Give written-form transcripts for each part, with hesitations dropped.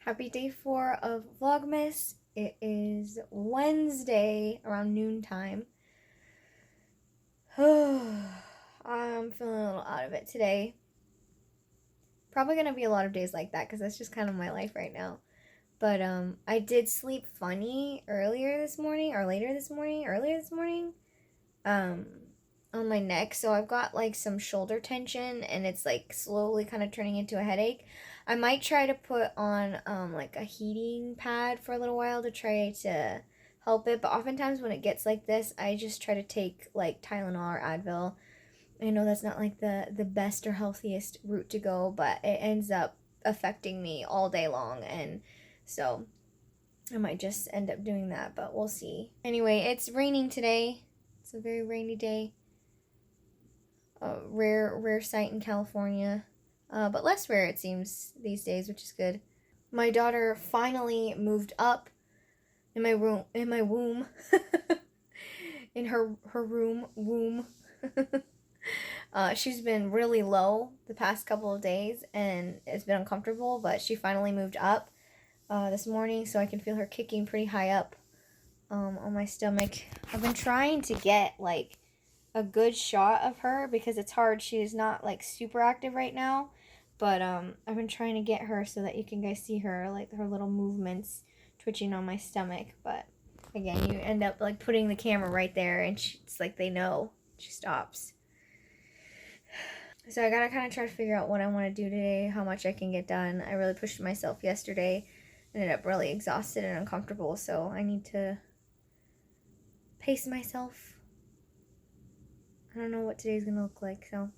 Happy day 4 of Vlogmas. It is Wednesday around noontime. I'm feeling a little out of it today. Probably gonna be a lot of days like that because that's just kind of my life right now. But I did sleep funny earlier this morning on my neck, so I've got like some shoulder tension and it's like slowly kind of turning into a headache. I might try to put on like a heating pad for a little while to try to help it, but oftentimes when it gets like this, I just try to take like Tylenol or Advil. I know that's not like the best or healthiest route to go, but it ends up affecting me all day long, and so I might just end up doing that, but we'll see. Anyway, it's raining today. It's a very rainy day. Rare sight in California, but less rare it seems these days, which is good. My daughter finally moved up in my womb, in her womb. She's been really low the past couple of days, and it's been uncomfortable, but she finally moved up this morning, so I can feel her kicking pretty high up on my stomach. I've been trying to get like a good shot of her because it's hard. She's not like super active right now, but I've been trying to get her so that you can guys see her, like her little movements twitching on my stomach. But again, you end up like putting the camera right there, and it's like they know. She stops. So I gotta kind of try to figure out what I want to do today, how much I can get done. I really pushed myself yesterday, ended up really exhausted and uncomfortable, so I need to pace myself. I don't know what today's gonna look like, so.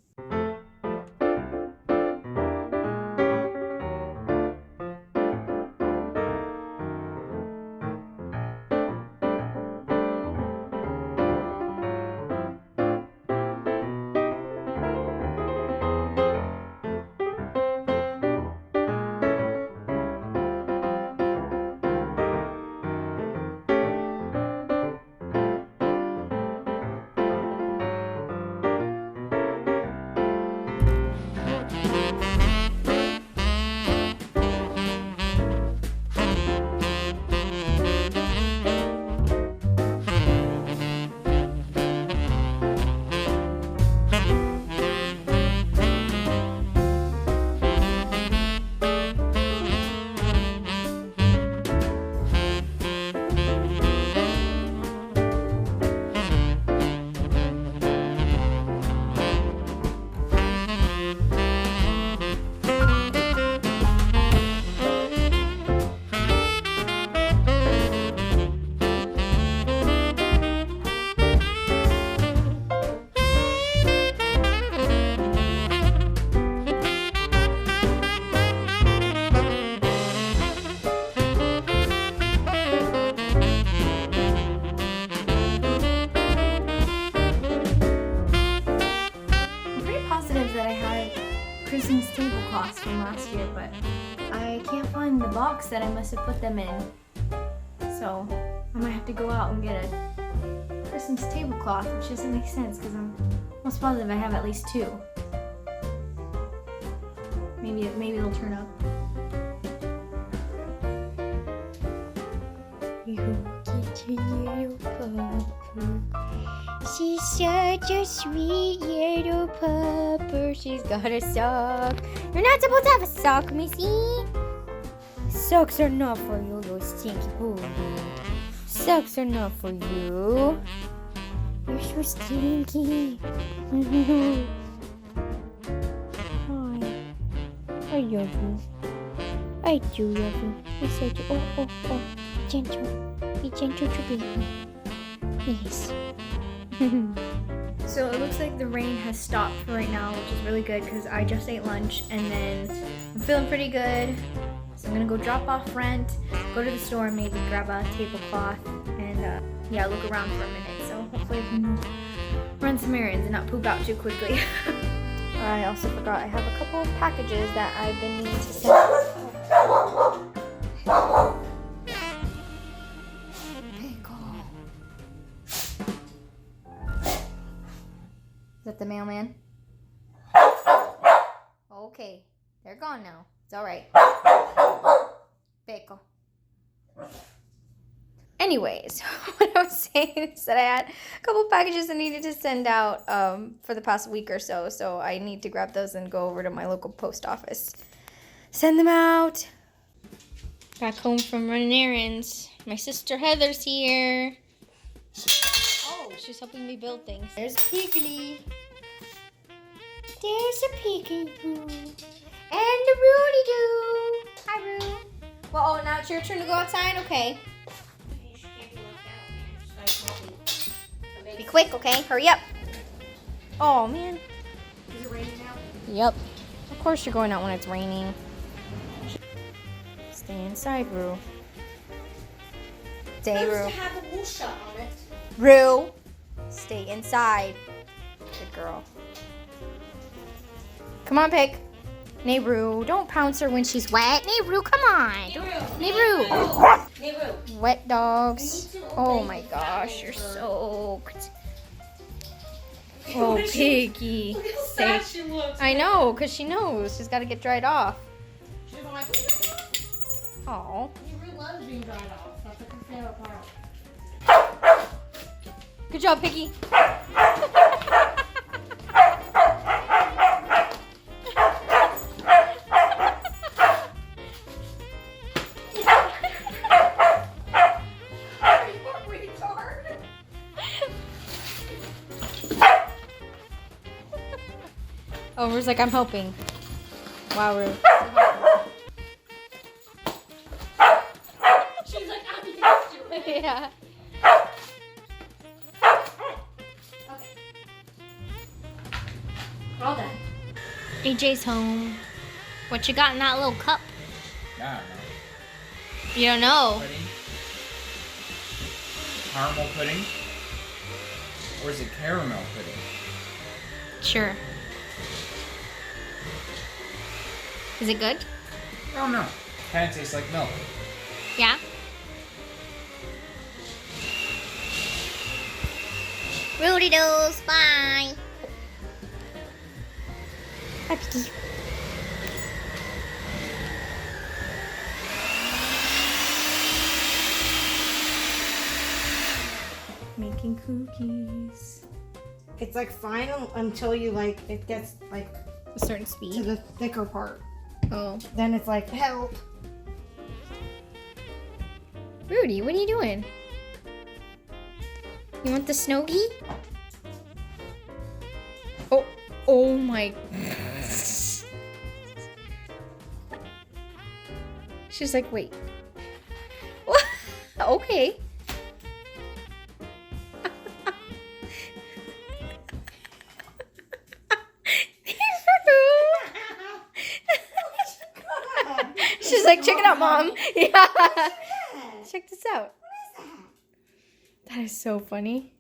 That I had Christmas tablecloths from last year, but I can't find the box that I must have put them in. So I might have to go out and get a Christmas tablecloth, which doesn't make sense because I'm almost positive I have at least 2. Maybe it'll turn up. You get your little pupper. She's such a sweet little pupper. She's got a sock. You're not supposed to have a sock, Missy. Socks are not for you, you stinky booty. Socks are not for you. You're so stinky. Hi. I love you. I do love you. You're such a... Oh. Gentle. Be gentle to baby. Yes. So it looks like the rain has stopped for right now, which is really good because I just ate lunch and then I'm feeling pretty good. So I'm gonna go drop off rent, go to the store, maybe grab a tablecloth, and yeah, look around for a minute. So hopefully I can run some errands and not poop out too quickly. I also forgot I have a couple of packages that I've been needing to send. Is that the mailman? Okay, they're gone now. It's all right. Anyways, what I was saying is that I had a couple packages I needed to send out for the past week or so. So I need to grab those and go over to my local post office. Send them out. Back home from running errands. My sister Heather's here. Oh, she's helping me build things. There's Piggly. There's a peekaboo. And the Rudy Doo. Hi, Roo. Well, oh, now it's your turn to go outside? Okay. Be quick, okay? Hurry up. Oh, man. Is it raining now? Yep. Of course you're going out when it's raining. Stay inside, Roo. Stay, Roo. Have a wool shot on it. Roo. Stay inside. Good girl. Come on, Pick. Nehru, don't pounce her when she's wet. Nehru, come on. Nehru. Nehru. Wet dogs. Oh my gosh, you're soaked. Oh, Piggy. Look how sad she looks. I know, because she knows. She's got to get dried off. She doesn't like it. Oh. Nehru loves being dried off. That's like her favorite part. Good job, Piggy. Oh, Rue's like, I'm helping. Wow, Rue. She's like, I'm used to it. Yeah. Okay. All done. AJ's home. What you got in that little cup? I don't know. You don't know. Pudding? Caramel pudding? Or is it caramel pudding? Sure. Is it good? I don't know. Kind of tastes like milk. Yeah. Rudy doos, bye. Bye, Piggy. Making cookies. It's like fine until you like it gets like A certain to speed. the thicker part. Oh. Then it's like help. Rudy, what are you doing? You want the Snowgie? Oh, oh my. She's like, wait. What? Okay. She's like, check it out, Mom. Yeah. Check this out. That is so funny.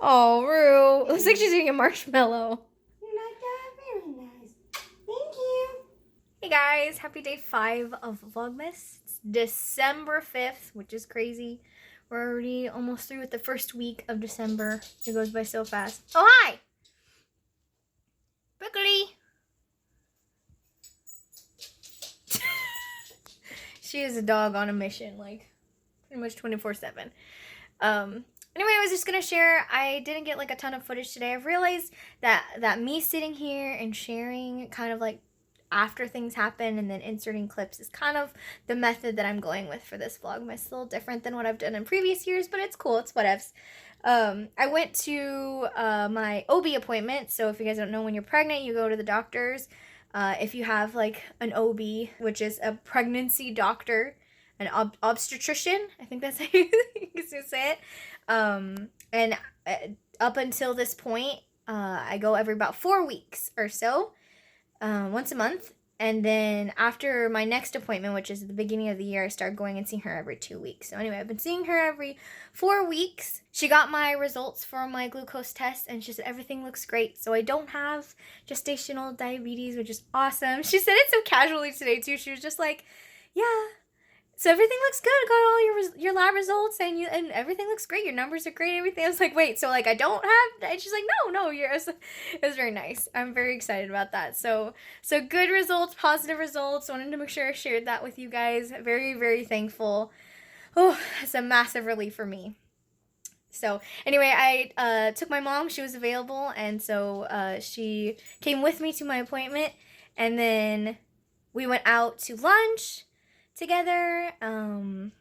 Oh, Rue. Looks like she's eating a marshmallow. You like that? Very nice. Thank you. Hey guys, happy day 5 of Vlogmas. It's December 5th, which is crazy. We're already almost through with the first week of December. It goes by so fast. Oh, hi! Piggly! She is a dog on a mission, like, pretty much 24/7. Anyway, I was just gonna share, I didn't get like a ton of footage today. I've realized that me sitting here and sharing kind of like after things happen and then inserting clips is kind of the method that I'm going with for this Vlogmas. It's a little different than what I've done in previous years, but it's cool, it's whatevs. I went to my OB appointment, so if you guys don't know, when you're pregnant, you go to the doctors. If you have like an OB, which is a pregnancy doctor, an obstetrician, I think that's how you say it. And up until this point, I go every about 4 weeks or so, once a month. And then after my next appointment, which is at the beginning of the year, I start going and seeing her every 2 weeks. So anyway, I've been seeing her every 4 weeks. She got my results for my glucose test, and she said everything looks great. So I don't have gestational diabetes, which is awesome. She said it so casually today too. She was just like, yeah. So everything looks good. I got all your lab results, and everything looks great. Your numbers are great. Everything. I was like, wait, so like I don't have? And she's like, no. It was very nice. I'm very excited about that. So good results, positive results. Wanted to make sure I shared that with you guys. Very, very thankful. Oh, it's a massive relief for me. So anyway, I took my mom. She was available, and so she came with me to my appointment, and then we went out to lunch together. And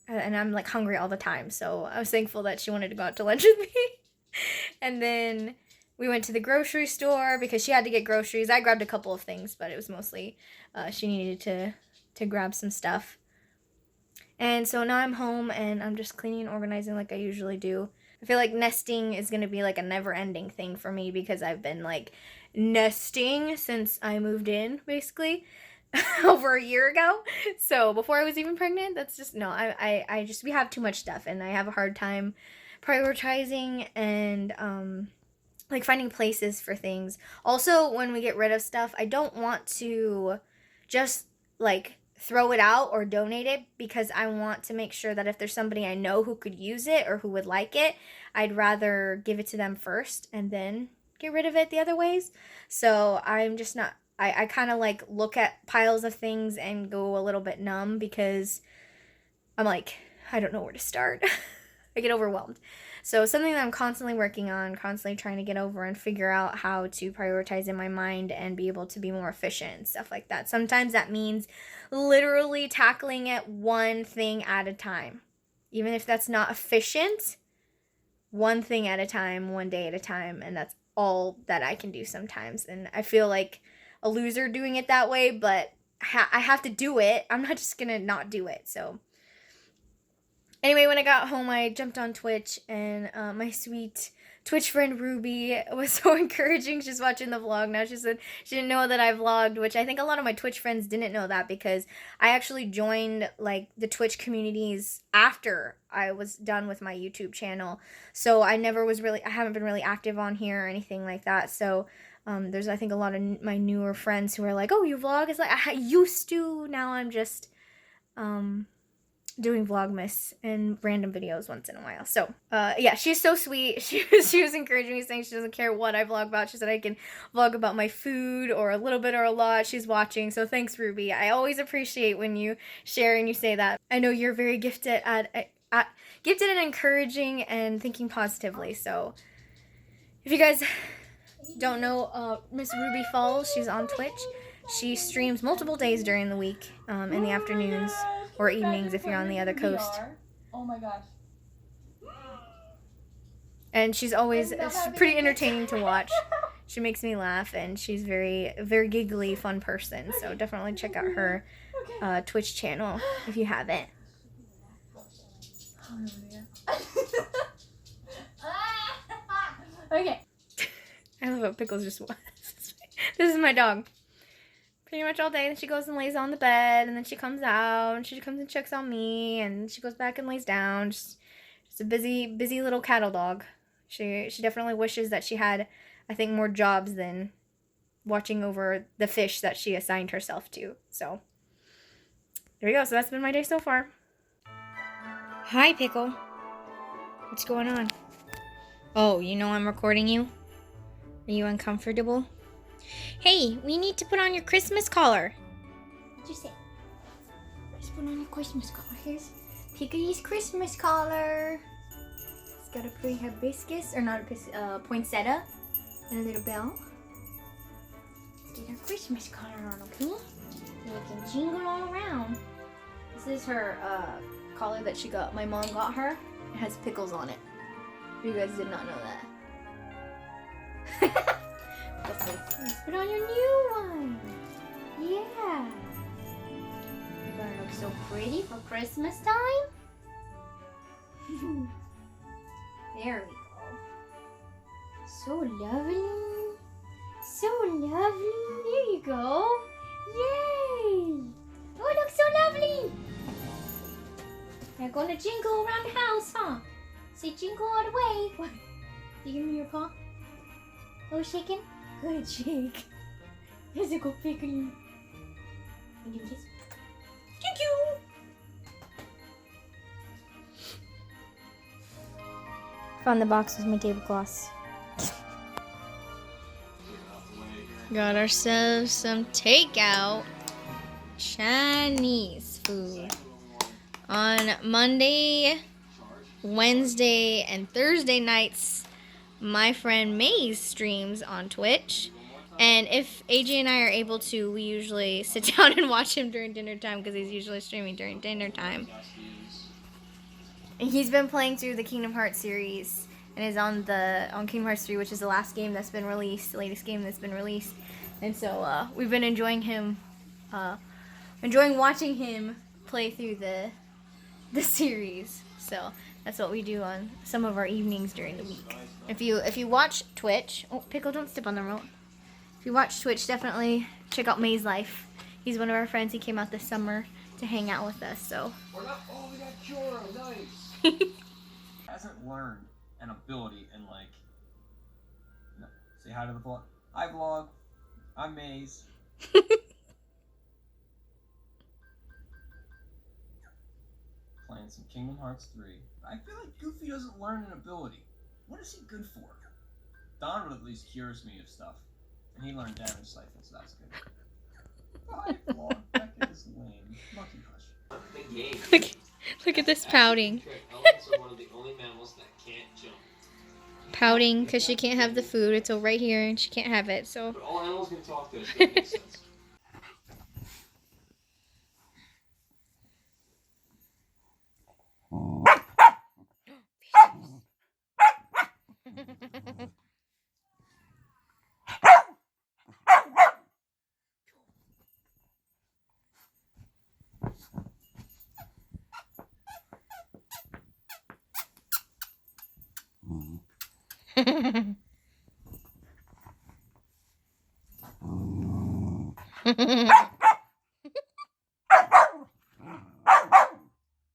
I'm like hungry all the time, so I was thankful that she wanted to go out to lunch with me. And then we went to the grocery store because she had to get groceries. I grabbed a couple of things, but it was mostly she needed to grab some stuff. And so now I'm home and I'm just cleaning and organizing like I usually do. I feel like nesting is going to be like a never-ending thing for me because I've been like nesting since I moved in, basically, over a year ago. So before I was even pregnant, that's just, no, I just, we have too much stuff and I have a hard time prioritizing and like finding places for things. Also, when we get rid of stuff, I don't want to just like throw it out or donate it because I want to make sure that if there's somebody I know who could use it or who would like it, I'd rather give it to them first and then get rid of it the other ways. So I'm just not, I kind of like look at piles of things and go a little bit numb because I'm like, I don't know where to start. I get overwhelmed. So something that I'm constantly working on, constantly trying to get over and figure out how to prioritize in my mind and be able to be more efficient and stuff like that. Sometimes that means literally tackling it one thing at a time. Even if that's not efficient, one thing at a time, one day at a time, and that's all that I can do sometimes. And I feel like a loser doing it that way, but I have to do it. I'm not just gonna not do it, so... Anyway, when I got home, I jumped on Twitch, and my sweet Twitch friend Ruby was so encouraging. She's watching the vlog now. She said she didn't know that I vlogged, which I think a lot of my Twitch friends didn't know that because I actually joined like the Twitch communities after I was done with my YouTube channel. So I haven't been really active on here or anything like that. So there's, I think, a lot of my newer friends who are like, oh, you vlog? It's like, I used to. Now I'm just... doing Vlogmas and random videos once in a while. So, yeah, she's so sweet. She was encouraging me, saying she doesn't care what I vlog about. She said I can vlog about my food or a little bit or a lot. She's watching, so thanks, Ruby. I always appreciate when you share and you say that. I know you're very gifted at encouraging and thinking positively. So, if you guys don't know Miss Ruby Falls, she's on Twitch. She streams multiple days during the week, in the afternoons or evenings if you're on the other coast. Oh my gosh. And she's always pretty entertaining to watch. She makes me laugh, and she's very giggly, fun person. So definitely check out her Twitch channel if you haven't. Okay. I love how Pickles just was. This is my dog. Pretty much all day, and she goes and lays on the bed, and then she comes out, and she comes and checks on me, and she goes back and lays down. Just a busy little cattle dog. She definitely wishes that she had, I think, more jobs than watching over the fish that she assigned herself to. So, there we go. So that's been my day so far. Hi, Pickle. What's going on? Oh, you know I'm recording you? Are you uncomfortable? Hey, we need to put on your Christmas collar. What'd you say? Let's put on your Christmas collar. Here's Piggy's Christmas collar. It's got a pretty hibiscus, or not a poinsettia, and a little bell. Let's get our Christmas collar on, okay? And we can jingle all around. This is her collar that my mom got her. It has pickles on it. You guys did not know that. Let's put on your new one. Yeah. You're gonna look so pretty for Christmas time. There we go. So lovely. So lovely. There you go. Yay. Oh, it looks so lovely. You're gonna jingle around the house, huh? Say jingle all the way. What? You give me your paw? Oh, shaking? Good shake. Here's a good pickling. Give me a kiss. Thank you. Found the box with my tablecloths. Got ourselves some takeout Chinese food. On Monday, Wednesday, and Thursday nights, my friend Maze streams on Twitch. And if AJ and I are able to, we usually sit down and watch him during dinner time because he's usually streaming during dinner time. And he's been playing through the Kingdom Hearts series and is on Kingdom Hearts 3, which is the last game that's been released, the latest game that's been released. And so we've been enjoying watching him play through the series. So that's what we do on some of our evenings during the week. If you watch Twitch, oh Pickle, don't step on the remote. If you watch Twitch, definitely check out May's Life. He's one of our friends. He came out this summer to hang out with us. So. We're not, oh, we got Joro, nice. Hasn't learned an ability in like. No, say hi to the vlog. Hi vlog. I'm Maze. Playing some Kingdom Hearts 3. I feel like Goofy doesn't learn an ability. What is he good for? Don would at least cures me of stuff. And he learned damage siphon, so that's good. Hi, vlog. That is lame. Monkey Crush. Look at this pouting. Elephants are one of the only mammals that can't jump. Pouting because she can't have the food. It's all right here and she can't have it. So. But all animals can talk to us. That makes sense.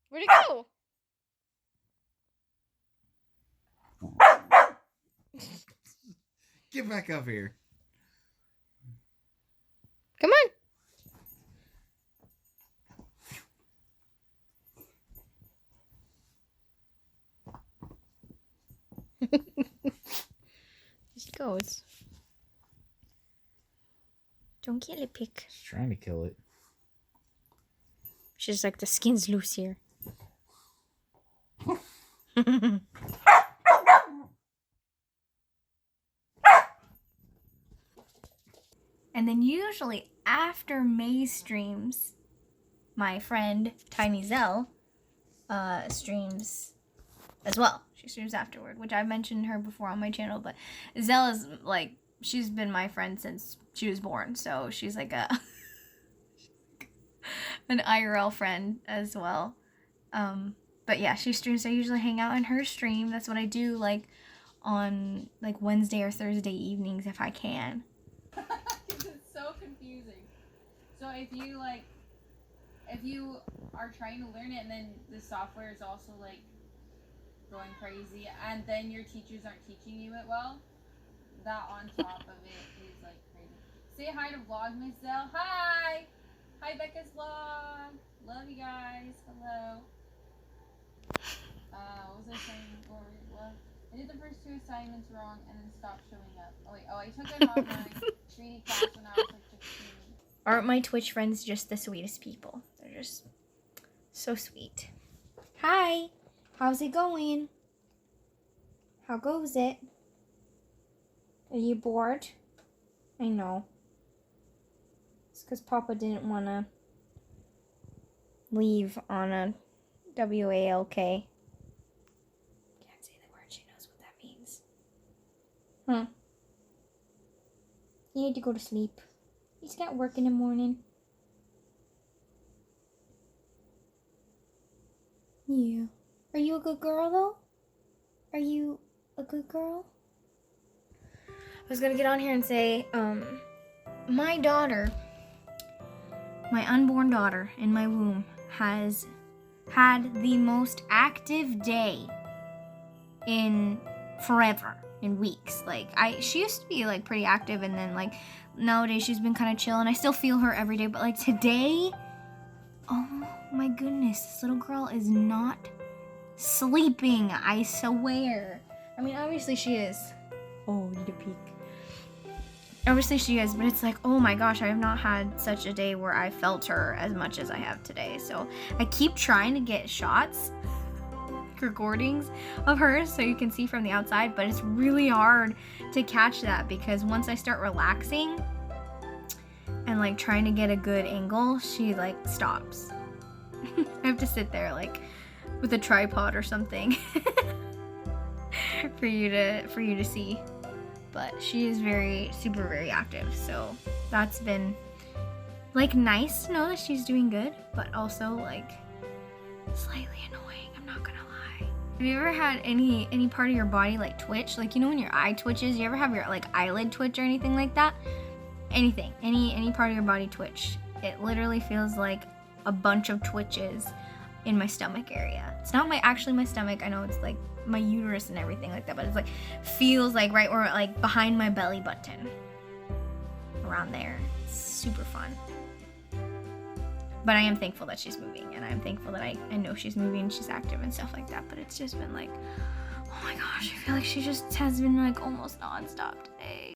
Where'd it go? Get back up here. Come on. There she goes. Don't kill it, Pick. She's trying to kill it. She's like, the skin's loose here. And then usually after May's streams, my friend Tiny Zell streams as well. She streams afterward, which I've mentioned her before on my channel. But Zell is like, she's been my friend since she was born. So she's like an IRL friend as well. But yeah, she streams. I usually hang out in her stream. That's what I do, like on like Wednesday or Thursday evenings if I can. It's so confusing. So if you are trying to learn it and then the software is also like going crazy and then your teachers aren't teaching you it well, that on top of it is like crazy. Say hi to Vlogmas, Zell. Hi! Hi, Becca's vlog. Love you guys. Hello. What was I saying? What? I did the first 2 assignments wrong and then stopped showing up. Oh wait, I took an online 3D class when I was like 15. Aren't my Twitch friends just the sweetest people? They're just so sweet. Hi! How's it going? How goes it? Are you bored? I know. It's because Papa didn't want to leave on a WALK. Can't say the word, she knows what that means. Huh. You need to go to sleep. He's got work in the morning. Yeah. Are you a good girl, though? Are you a good girl? I was gonna get on here and say, my daughter, my unborn daughter in my womb, has had the most active day in forever, in weeks. Like, she used to be, like, pretty active, and then, like, nowadays she's been kind of chill, and I still feel her every day, but, like, today, oh my goodness, this little girl is not sleeping, I swear. I mean, obviously she is. Oh, need a peek. obviously she is, but it's like, oh my gosh, I have not had such a day where I felt her as much as I have today. So I keep trying to get shots, recordings of her so you can see from the outside, but it's really hard to catch that because once I start relaxing and like trying to get a good angle, she like stops. I have to sit there like with a tripod or something for you to see. But she is super very active, so that's been like nice to know that she's doing good, but also like slightly annoying, I'm not gonna lie. Have you ever had any part of your body like twitch? Like, you know when your eye twitches, you ever have your like eyelid twitch or anything like that? Anything, any part of your body twitch. It literally feels like a bunch of twitches in my stomach area. It's not actually my stomach, I know it's like my uterus and everything like that, but it's like feels like right where like behind my belly button, around there. It's super fun. But I am thankful that she's moving, and I'm thankful that I know she's moving and she's active and stuff like that, but it's just been like, oh my gosh, I feel like she just has been like almost non-stop today.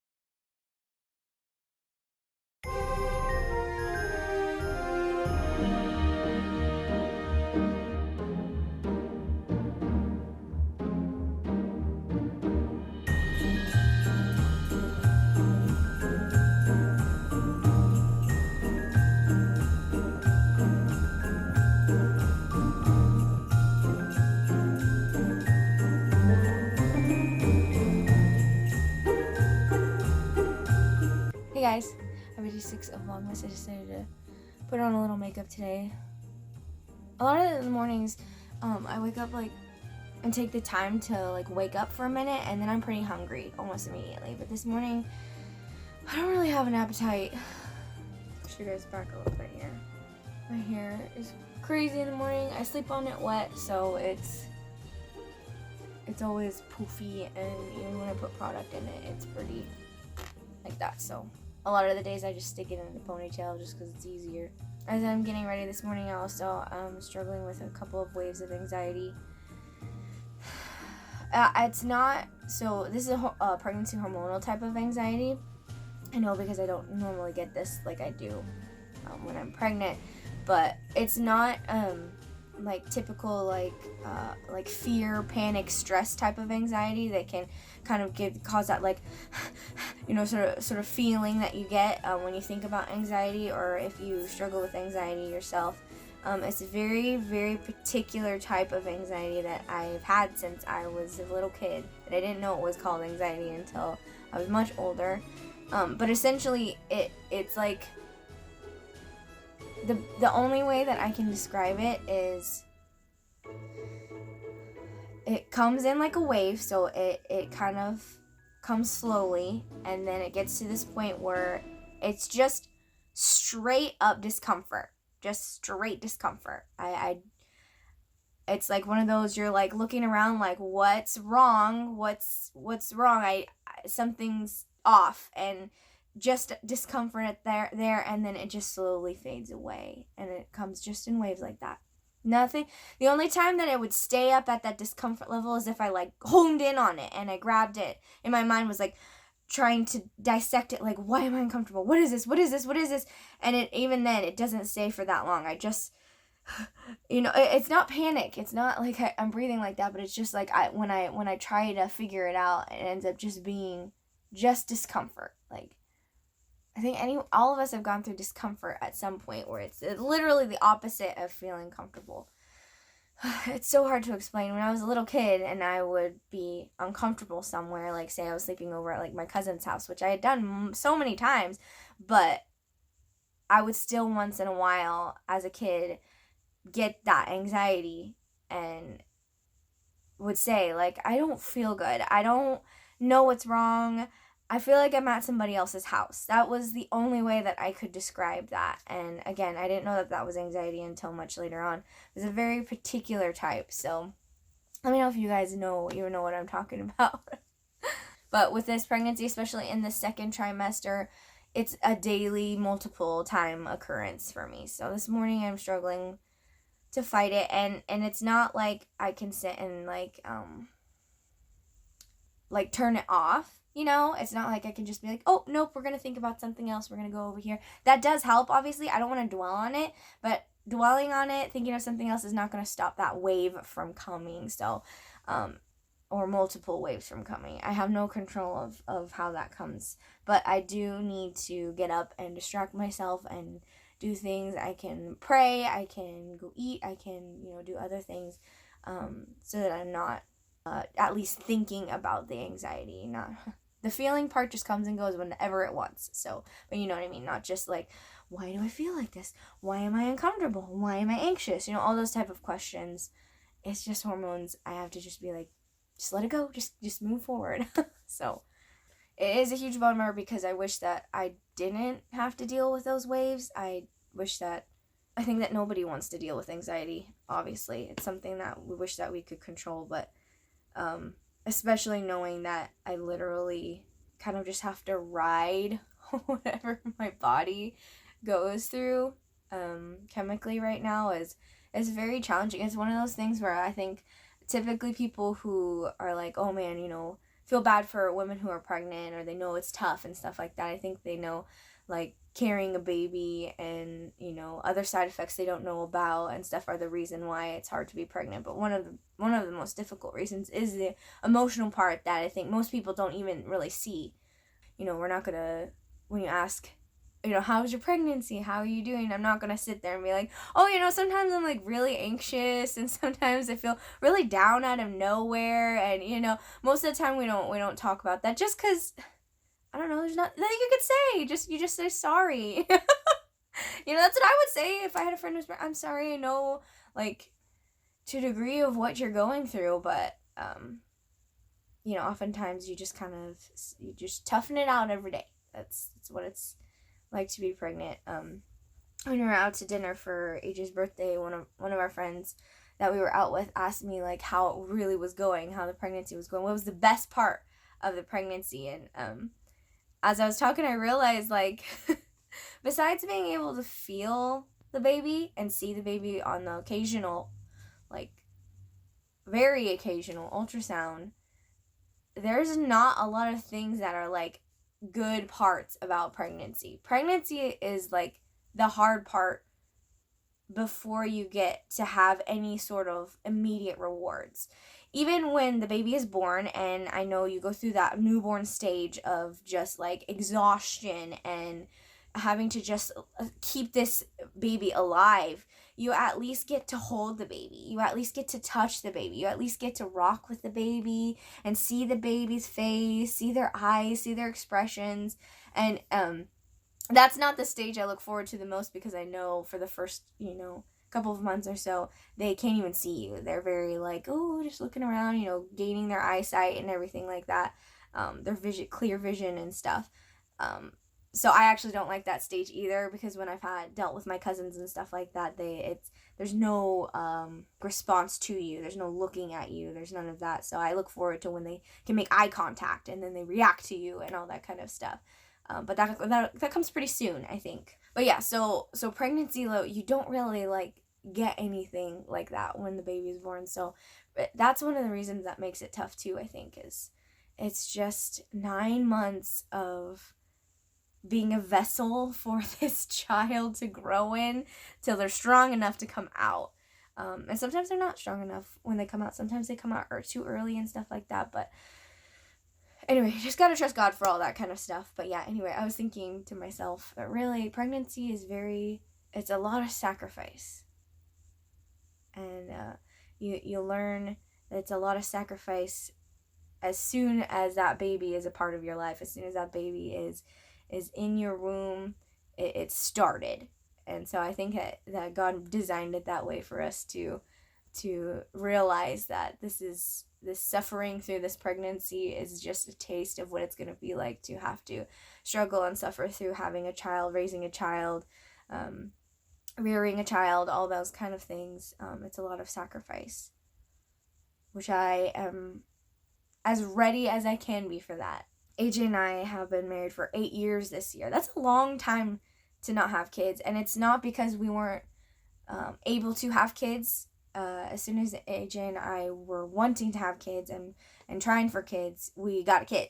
Hey guys, I'm Pt2 of Vlogmas. I decided to put on a little makeup today. A lot of the mornings, I wake up like and take the time to like wake up for a minute, and then I'm pretty hungry almost immediately. But this morning, I don't really have an appetite. I'll show you guys back a little bit here. My hair is crazy in the morning. I sleep on it wet, so it's always poofy, and even when I put product in it, it's pretty like that. So a lot of the days I just stick it in a ponytail just because it's easier. As I'm getting ready this morning, I also struggling with a couple of waves of anxiety. It's not, so this is a pregnancy hormonal type of anxiety. I know because I don't normally get this like I do when I'm pregnant, but it's not like typical like fear, panic, stress type of anxiety that can kind of cause that like you know sort of feeling that you get when you think about anxiety, or if you struggle with anxiety yourself. It's a very, very particular type of anxiety that I've had since I was a little kid, but I didn't know it was called anxiety until I was much older. But essentially it's like the only way that I can describe it is it comes in like a wave, so it kind of comes slowly, and then it gets to this point where it's just straight up discomfort. Just straight discomfort. It's like one of those, you're like looking around like, what's wrong? What's wrong? Something's off, and just discomfort there, and then it just slowly fades away, and it comes just in waves like that. Nothing. The only time that it would stay up at that discomfort level is if I like honed in on it and I grabbed it, and my mind was like trying to dissect it, like, why am I uncomfortable? What is this? What is this? What is this? And even then, it doesn't stay for that long. I just, it's not panic. It's not like I'm breathing like that, but it's just like when I try to figure it out, it ends up just being just discomfort. Like, I think all of us have gone through discomfort at some point where it's literally the opposite of feeling comfortable. It's so hard to explain. When I was a little kid and I would be uncomfortable somewhere, like say I was sleeping over at like my cousin's house, which I had done so many times, but I would still once in a while as a kid get that anxiety and would say like, I don't feel good. I don't know what's wrong. I feel like I'm at somebody else's house. That was the only way that I could describe that. And again, I didn't know that was anxiety until much later on. It was a very particular type. So let me know if you guys know what I'm talking about. But with this pregnancy, especially in the second trimester, it's a daily, multiple time occurrence for me. So this morning I'm struggling to fight it, and it's not like I can sit and like like turn it off. You know, it's not like I can just be like, oh, nope, we're going to think about something else. We're going to go over here. That does help, obviously. I don't want to dwell on it, but dwelling on it, thinking of something else is not going to stop that wave from coming. So, or multiple waves from coming. I have no control of how that comes. But I do need to get up and distract myself and do things. I can pray. I can go eat. I can, do other things so that I'm not at least thinking about the anxiety. Not the feeling part just comes and goes whenever it wants. So, but you know what I mean? Not just like, why do I feel like this? Why am I uncomfortable? Why am I anxious? All those type of questions. It's just hormones. I have to just be like, just let it go. Just move forward. So it is a huge bummer because I wish that I didn't have to deal with those waves. I think that nobody wants to deal with anxiety. Obviously, it's something that we wish that we could control, but especially knowing that I literally kind of just have to ride whatever my body goes through chemically right now is very challenging. It's one of those things where I think typically people who are like, oh man, feel bad for women who are pregnant, or they know it's tough and stuff like that. I think they know like carrying a baby and other side effects they don't know about and stuff are the reason why it's hard to be pregnant. But one of the most difficult reasons is the emotional part that I think most people don't even really see. We're not gonna, when you ask, how's your pregnancy, how are you doing, I'm not gonna sit there and be like, oh, sometimes I'm like really anxious and sometimes I feel really down out of nowhere, and most of the time we don't talk about that, just because I don't know, there's not nothing you could say. You just say sorry. That's what I would say if I had a friend who's, I'm sorry, I know, like, to a degree of what you're going through, but, oftentimes you just you just toughen it out every day. That's what it's like to be pregnant. When we were out to dinner for AJ's birthday, one of our friends that we were out with asked me, like, how it really was going, how the pregnancy was going, what was the best part of the pregnancy, and, as I was talking, I realized, like, besides being able to feel the baby and see the baby on the occasional, like, very occasional ultrasound, there's not a lot of things that are, like, good parts about pregnancy. Pregnancy is, like, the hard part before you get to have any sort of immediate rewards. Even when the baby is born, and I know you go through that newborn stage of just like exhaustion and having to just keep this baby alive, you at least get to hold the baby. You at least get to touch the baby. You at least get to rock with the baby and see the baby's face, see their eyes, see their expressions. And that's not the stage I look forward to the most, because I know for the first, couple of months or so, they can't even see you. They're very like, oh, just looking around, gaining their eyesight and everything like that. Their clear vision and stuff. So I actually don't like that stage either, because when I've dealt with my cousins and stuff like that, there's no response to you. There's no looking at you. There's none of that. So I look forward to when they can make eye contact and then they react to you and all that kind of stuff. But that comes pretty soon, I think. But yeah, so pregnancy, you don't really like get anything like that when the baby's born. So that's one of the reasons that makes it tough too, I think, is it's just 9 months of being a vessel for this child to grow in till they're strong enough to come out. And sometimes they're not strong enough when they come out. Sometimes they come out too early and stuff like that. But anyway, just gotta trust God for all that kind of stuff. But yeah, anyway, I was thinking to myself that really pregnancy is it's a lot of sacrifice. And you learn that it's a lot of sacrifice as soon as that baby is a part of your life. As soon as that baby is in your womb, it started. And so I think that God designed it that way for us to realize that this suffering through this pregnancy is just a taste of what it's going to be like to have to struggle and suffer through having a child, raising a child, rearing a child, all those kind of things. It's a lot of sacrifice, which I am as ready as I can be for that. AJ and I have been married for 8 years this year. That's a long time to not have kids, and it's not because we weren't able to have kids. as soon as AJ and I were wanting to have kids and trying for kids, we got a kid.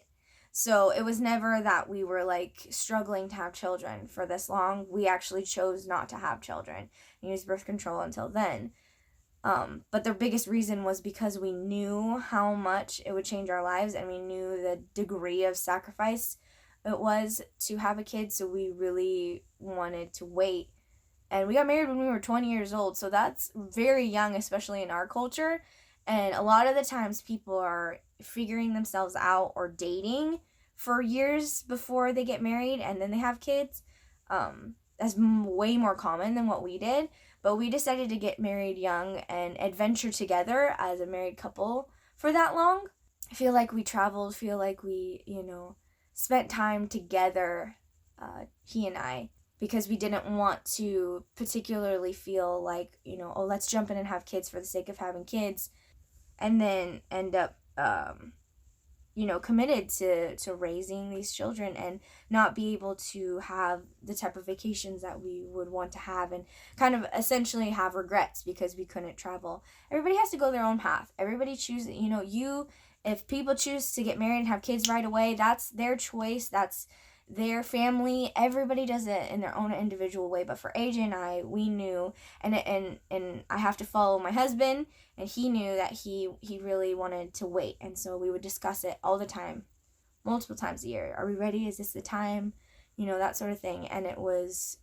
So it was never that we were like struggling to have children for this long. We actually chose not to have children and use birth control until then. But the biggest reason was because we knew how much it would change our lives, and we knew the degree of sacrifice it was to have a kid. So we really wanted to wait. And we got married when we were 20 years old. So that's very young, especially in our culture. And a lot of the times people are figuring themselves out or dating for years before they get married and then they have kids. That's way more common than what we did. But we decided to get married young and adventure together as a married couple for that long. I feel like we traveled, feel like we, spent time together, he and I, because we didn't want to particularly feel like, oh, let's jump in and have kids for the sake of having kids, and then end up, committed to raising these children and not be able to have the type of vacations that we would want to have, and kind of essentially have regrets because we couldn't travel. Everybody has to go their own path. Everybody chooses, if people choose to get married and have kids right away, that's their choice. That's their family. Everybody does it in their own individual way. But for AJ and I, we knew, and I have to follow my husband, and he knew that he really wanted to wait. And so we would discuss it all the time, multiple times a year. Are we ready? Is this the time? That sort of thing. And it was,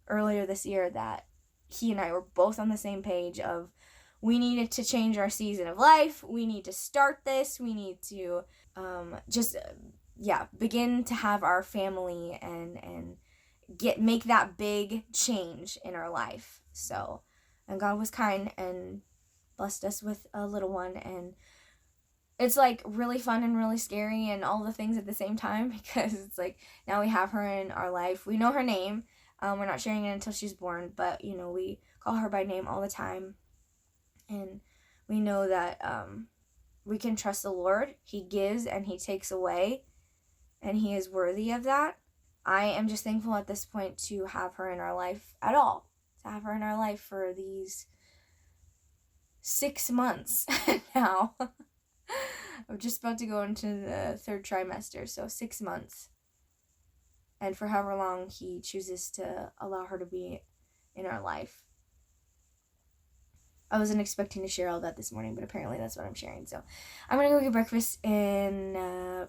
earlier this year that he and I were both on the same page of, we needed to change our season of life. We need to start this. We need to begin to have our family and make that big change in our life. So, and God was kind and blessed us with a little one, and it's like really fun and really scary and all the things at the same time, because it's like now we have her in our life. We know her name. We're not sharing it until she's born, but we call her by name all the time. And we know that we can trust the Lord. He gives and He takes away, and He is worthy of that. I am just thankful at this point to have her in our life at all. To have her in our life for these 6 months now. I'm just about to go into the 3rd trimester, so 6 months. And for however long He chooses to allow her to be in our life. I wasn't expecting to share all that this morning, but apparently that's what I'm sharing. So I'm going to go get breakfast and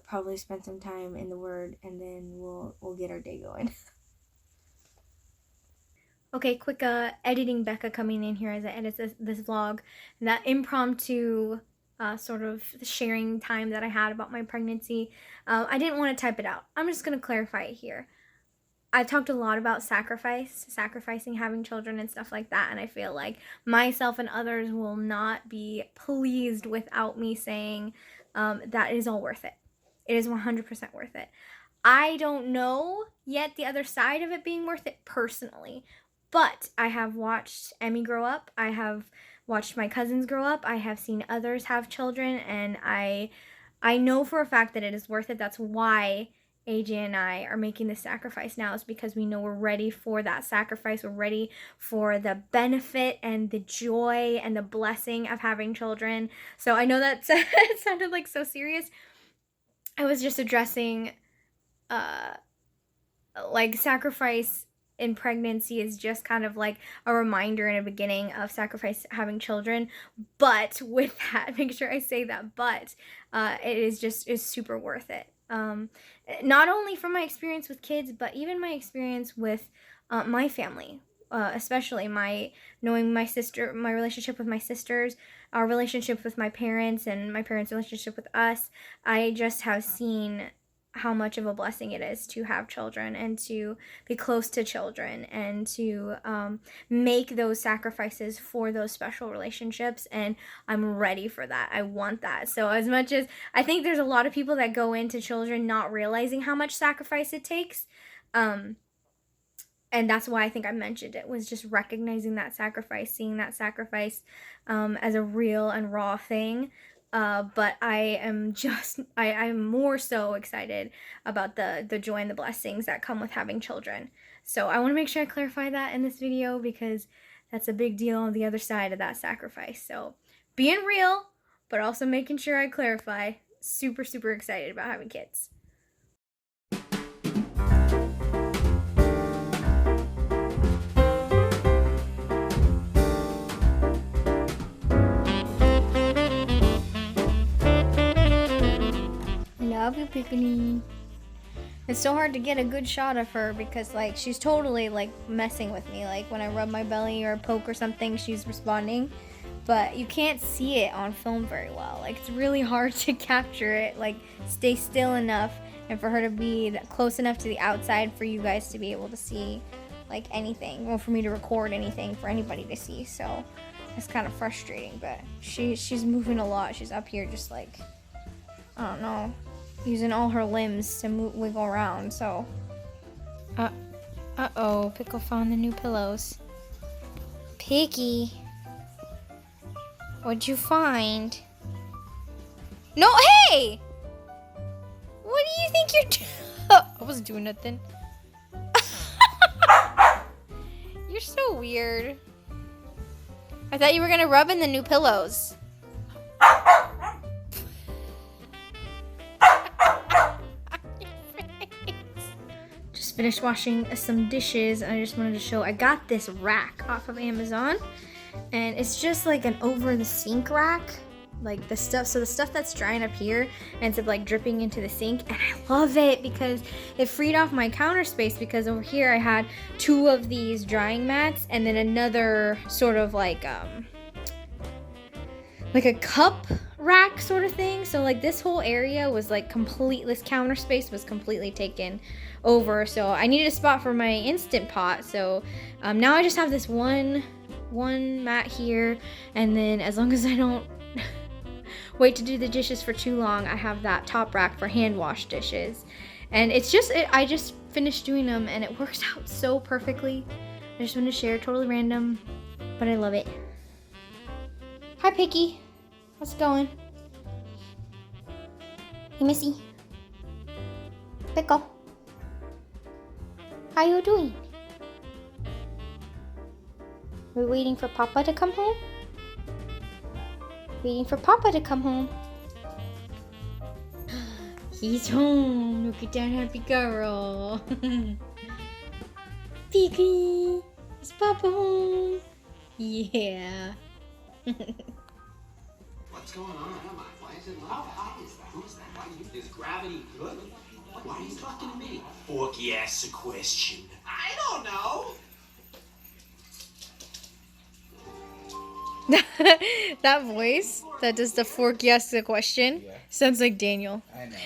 probably spend some time in the Word, and then we'll get our day going. Okay, quick editing Becca coming in here as I edit this vlog. That impromptu sort of sharing time that I had about my pregnancy. I didn't want to type it out. I'm just going to clarify it here. I talked a lot about sacrificing having children and stuff like that, and I feel like myself and others will not be pleased without me saying that it is all worth it. It is 100% worth it. I don't know yet the other side of it being worth it personally, but I have watched Emmy grow up. I have watched my cousins grow up. I have seen others have children, and I know for a fact that it is worth it. That's why AJ and I are making this sacrifice now, is because we know we're ready for that sacrifice. We're ready for the benefit and the joy and the blessing of having children. So I know that it sounded like so serious. I was just addressing like sacrifice in pregnancy is just kind of like a reminder and a beginning of sacrifice having children. But with that, make sure I say that, but it is super worth it. Not only from my experience with kids, but even my experience with my family, especially knowing my sister, my relationship with my sisters, our relationship with my parents, and my parents' relationship with us. I just have seen how much of a blessing it is to have children and to be close to children and to make those sacrifices for those special relationships, and I'm ready for that. I want that. So as much as I think there's a lot of people that go into children not realizing how much sacrifice it takes, and that's why I think I mentioned it, was just recognizing that sacrifice, seeing that sacrifice as a real and raw thing. But I'm more so excited about the joy and the blessings that come with having children. So I want to make sure I clarify that in this video, because that's a big deal on the other side of that sacrifice. So being real, but also making sure I clarify. Super, super excited about having kids. Love you, Piccini. It's so hard to get a good shot of her because, like, she's totally, like, messing with me. Like, when I rub my belly or poke or something, she's responding. But you can't see it on film very well. Like, it's really hard to capture it, like, stay still enough and for her to be close enough to the outside for you guys to be able to see, like, anything. Or for me to record anything for anybody to see. So, it's kind of frustrating. But she's moving a lot. She's up here just, like, I don't know, using all her limbs to wiggle around, so. Uh-oh, Pickle found the new pillows. Piggy, what'd you find? No, hey! What do you think you're doing? I wasn't doing nothing. You're so weird. I thought you were gonna rub in the new pillows. Finished washing some dishes and I just wanted to show I got this rack off of Amazon and it's just like an over the sink rack, like the stuff that's drying up here ends up like dripping into the sink, and I love it because it freed off my counter space because over here I had 2 of these drying mats and then another sort of like a cup rack sort of thing. So like this whole area was like this counter space was completely taken over. So I needed a spot for my Instant Pot. So now I just have this one mat here, and then as long as I don't wait to do the dishes for too long, I have that top rack for hand wash dishes. And it's just I just finished doing them and it works out so perfectly. I just want to share, totally random, but I love it. Hi, Picky. How's it going? Hey, Missy. Pickle. How you doing? We're waiting for Papa to come home? Waiting for Papa to come home. He's home. Look at that happy girl. Piggy. Is Papa home? Yeah. What's going on? Why is it like How hot is that? Who's that? Why is gravity good? Why are you talking to me? Forky asks a question. I don't know. That voice that does the fork yes the question sounds like Daniel. I know.